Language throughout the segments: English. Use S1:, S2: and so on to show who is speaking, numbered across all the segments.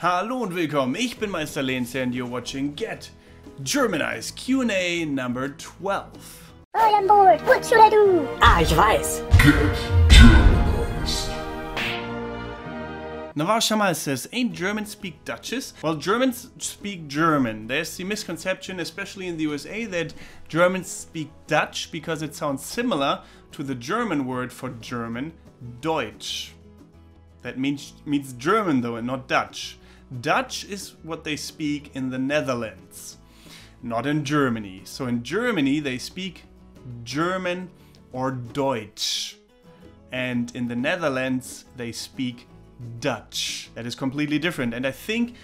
S1: Hallo und willkommen, ich bin Meister Lehnt and you're watching Get Germanized Q&A number 12.
S2: I am bored, what should I do?
S3: Ah, ich weiß.
S4: Get Germanized.
S1: Navarre Shamal says, ain't Germans speak Dutches? Well, Germans speak German. There's the misconception, especially in the USA, that Germans speak Dutch because it sounds similar to the German word for German, Deutsch. That means German though and not Dutch. Dutch is what they speak in the Netherlands, not in Germany. So in Germany they speak German or Deutsch. And in the Netherlands they speak Dutch. That is completely different. And I think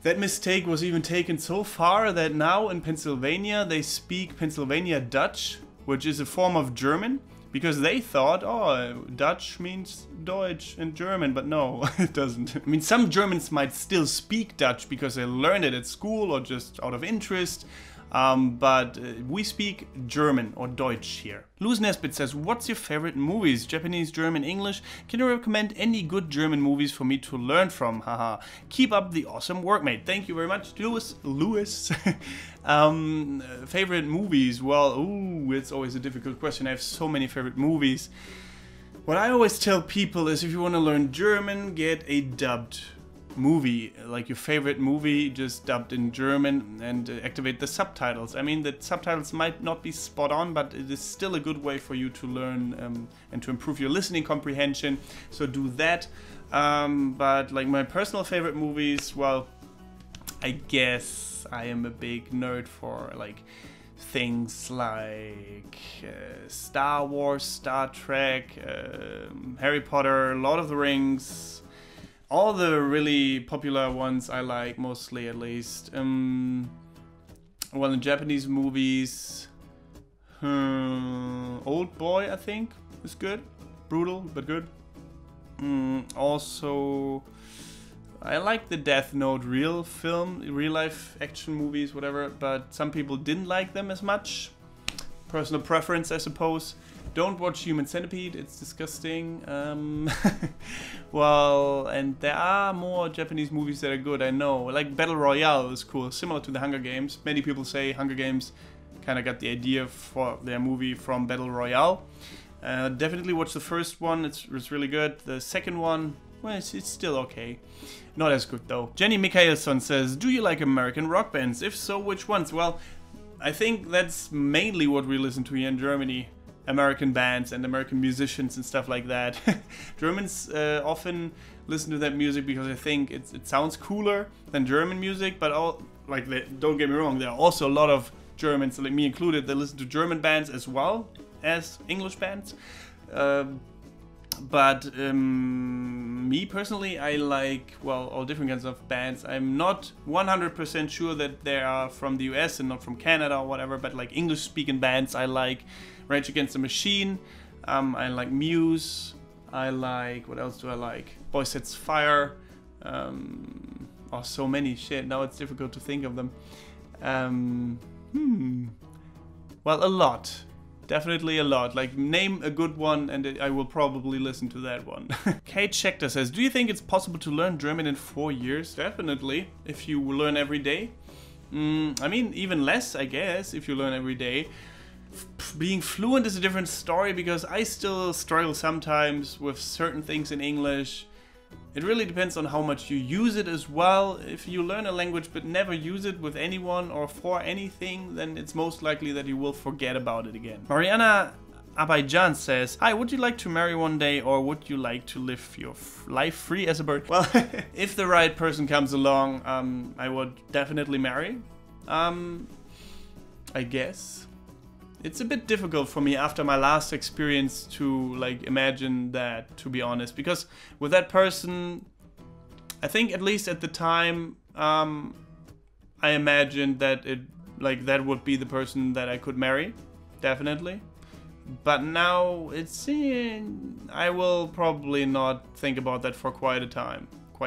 S1: that mistake was even taken so far that now in Pennsylvania they speak Pennsylvania Dutch, which is a form of German. Because they thought, oh, Dutch means Deutsch in German, but no, it doesn't. I mean, some Germans might still speak Dutch because they learned it at school or just out of interest, but we speak German or Deutsch here. Luz Nesbitt says, what's your favorite movies? Japanese, German, English? Can you recommend any good German movies for me to learn from? Haha. Keep up the awesome work, mate. Thank you very much, Lewis. Favorite movies? Well, ooh, it's always a difficult question. I have so many favorite movies. What I always tell people is if you want to learn German, get a dubbed movie, like your favorite movie, just dubbed in German, and activate the subtitles. I mean, the subtitles might not be spot on, but it is still a good way for you to learn and to improve your listening comprehension. So do that. But like my personal favorite movies, well, I guess I am a big nerd for like things like Star Wars, Star Trek, Harry Potter, Lord of the Rings. All the really popular ones I like, mostly at least. Well, in Japanese movies, Old Boy, I think, is good. Brutal, but good. Also, I like the Death Note real life action movies, whatever, but some people didn't like them as much. Personal preference, I suppose. Don't watch Human Centipede, it's disgusting. Well, and there are more Japanese movies that are good, I know. Like Battle Royale is cool, similar to the Hunger Games. Many people say Hunger Games kind of got the idea for their movie from Battle Royale. Definitely watch the first one, it's really good. The second one, well, it's still okay. Not as good though. Jenny Mikhaelson says, do you like American rock bands? If so, which ones? Well, I think that's mainly what we listen to here in Germany. American bands and American musicians and stuff like that. Germans often listen to that music because I think it sounds cooler than German music, but don't get me wrong, there are also a lot of Germans, like me included, that listen to German bands as well as English bands. But me personally, I like, well, all different kinds of bands. I'm not 100% sure that they are from the US and not from Canada or whatever, but like English speaking bands I like. Rage Against the Machine, I like Muse, I like, what else do I like? Boy Sets Fire, oh, so many, shit, now it's difficult to think of them. Well, a lot, definitely a lot, like name a good one and I will probably listen to that one. Kate Schechter says, do you think it's possible to learn German in 4 years? Definitely, if you learn every day. I mean, even less, I guess, if you learn every day. Being fluent is a different story because I still struggle sometimes with certain things in English. It really depends on how much you use it as well. If you learn a language but never use it with anyone or for anything, then it's most likely that you will forget about it again. Mariana Abaijan says, hi, would you like to marry one day or would you like to live your life free as a bird? Well, if the right person comes along, I would definitely marry. I guess. It's a bit difficult for me after my last experience to like imagine that, to be honest, because with that person, I think at least at the time, I imagined that that would be the person that I could marry, definitely. But now I will probably not think about that for quite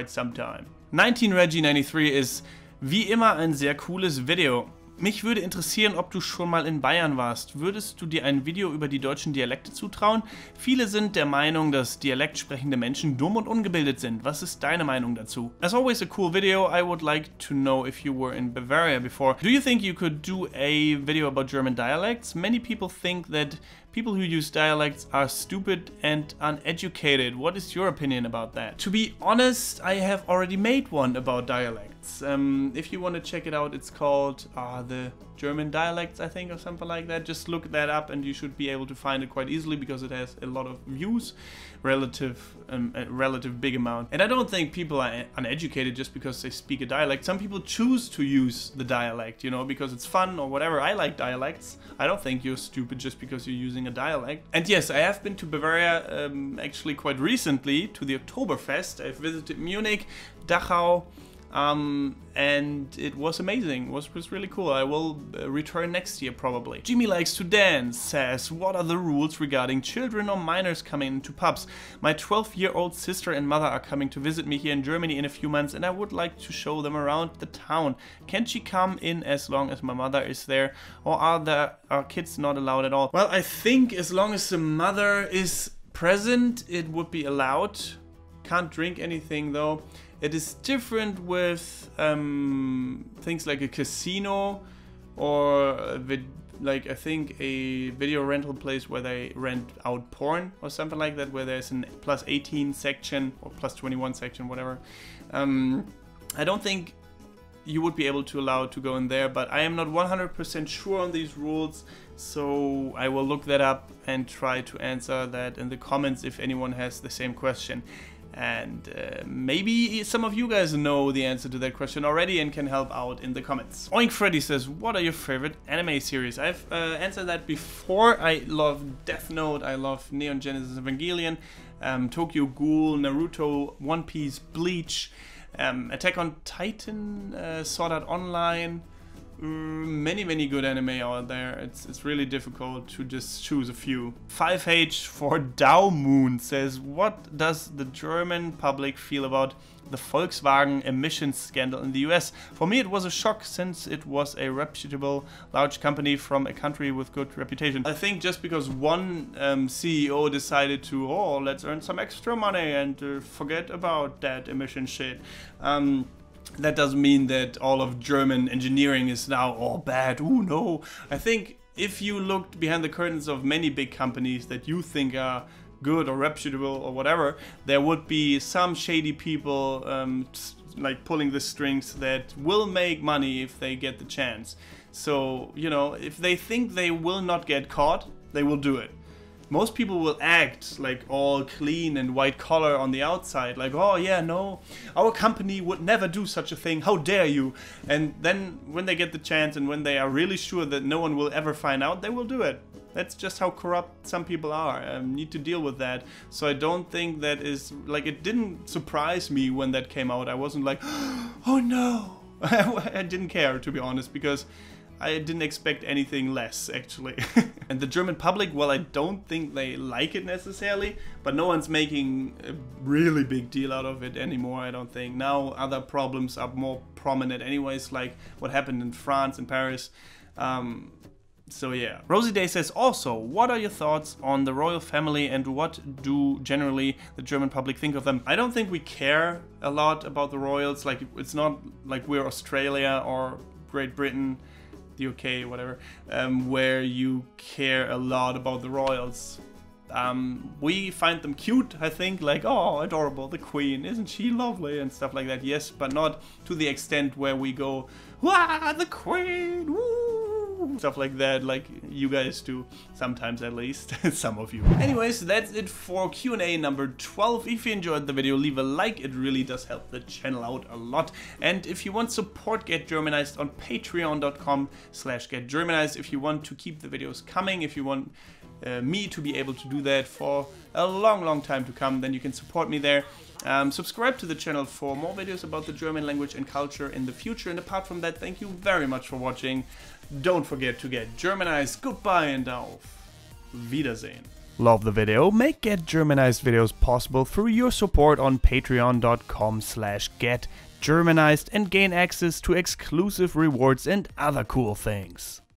S1: some time. 19 Reggie 93 is wie immer ein sehr cooles Video. Mich würde interessieren, ob du schon mal in Bayern warst. Würdest du dir ein Video über die deutschen Dialekte zutrauen? Viele sind der Meinung, dass dialektsprechende Menschen dumm und ungebildet sind. Was ist deine Meinung dazu? As always, a cool video. I would like to know if you were in Bavaria before. Do you think you could do a video about German dialects? Many people think that people who use dialects are stupid and uneducated. What is your opinion about that? To be honest, I have already made one about dialects. If you want to check it out, it's called the German dialects, I think, or something like that. Just look that up and you should be able to find it quite easily because it has a lot of views, a relative big amount. And I don't think people are uneducated just because they speak a dialect. Some people choose to use the dialect, you know, because it's fun or whatever. I like dialects. I don't think you're stupid just because you're using a dialect. And yes, I have been to Bavaria actually quite recently to the Oktoberfest. I've visited Munich, Dachau, and it was amazing. It was really cool. I will return next year probably. Jimmy Likes to Dance says, what are the rules regarding children or minors coming into pubs? My 12-year-old sister and mother are coming to visit me here in Germany in a few months and I would like to show them around the town. Can she come in as long as my mother is there, or are kids not allowed at all? Well, I think as long as the mother is present it would be allowed. Can't drink anything though. It is different with things like a casino or like I think a video rental place where they rent out porn or something like that, where there's an plus 18 section or plus 21 section, whatever. I don't think you would be able to allow to go in there, but I am not 100% sure on these rules, so I will look that up and try to answer that in the comments if anyone has the same question. And maybe some of you guys know the answer to that question already and can help out in the comments. Oink Freddy says, what are your favorite anime series? I've answered that before. I love Death Note, I love Neon Genesis Evangelion, Tokyo Ghoul, Naruto, One Piece, Bleach, Attack on Titan, Sword Art Online. Many good anime out there. It's really difficult to just choose a few. 5H for Dao Moon says, what does the German public feel about the Volkswagen emissions scandal in the US? For me it was a shock since it was a reputable large company from a country with good reputation. I think just because one CEO decided to, oh, let's earn some extra money and forget about that emission shit. That doesn't mean that all of German engineering is now all bad. Oh no. I think if you looked behind the curtains of many big companies that you think are good or reputable or whatever, there would be some shady people like pulling the strings that will make money if they get the chance. So, you know, if they think they will not get caught, they will do it. Most people will act like all clean and white collar on the outside, like, oh yeah, no, our company would never do such a thing, how dare you? And then when they get the chance and when they are really sure that no one will ever find out, they will do it. That's just how corrupt some people are. Need to deal with that. So I don't think that is, like, it didn't surprise me when that came out. I wasn't like, oh no. I didn't care, to be honest, because I didn't expect anything less, actually. And the German public, well, I don't think they like it necessarily, but no one's making a really big deal out of it anymore, I don't think. Now other problems are more prominent anyways, like what happened in France and Paris. So yeah. Rosie Day says also, what are your thoughts on the royal family and what do generally the German public think of them? I don't think we care a lot about the royals. Like, it's not like we're Australia or Great Britain, the UK, whatever, where you care a lot about the royals. We find them cute, I think, like, oh, adorable, the queen, isn't she lovely, and stuff like that, yes, but not to the extent where we go, wah, the queen, woo, stuff like that, like you guys do, sometimes at least, some of you. Anyways, that's it for Q&A number 12. If you enjoyed the video, leave a like, it really does help the channel out a lot. And if you want support Get Germanized on patreon.com/getgermanized, if you want to keep the videos coming, if you want me to be able to do that for a long time to come, then you can support me there. Subscribe to the channel for more videos about the German language and culture in the future. And apart from that, thank you very much for watching. Don't forget to get Germanized. Goodbye and auf Wiedersehen. Love the video? Make Get Germanized videos possible through your support on patreon.com/getgermanized and gain access to exclusive rewards and other cool things.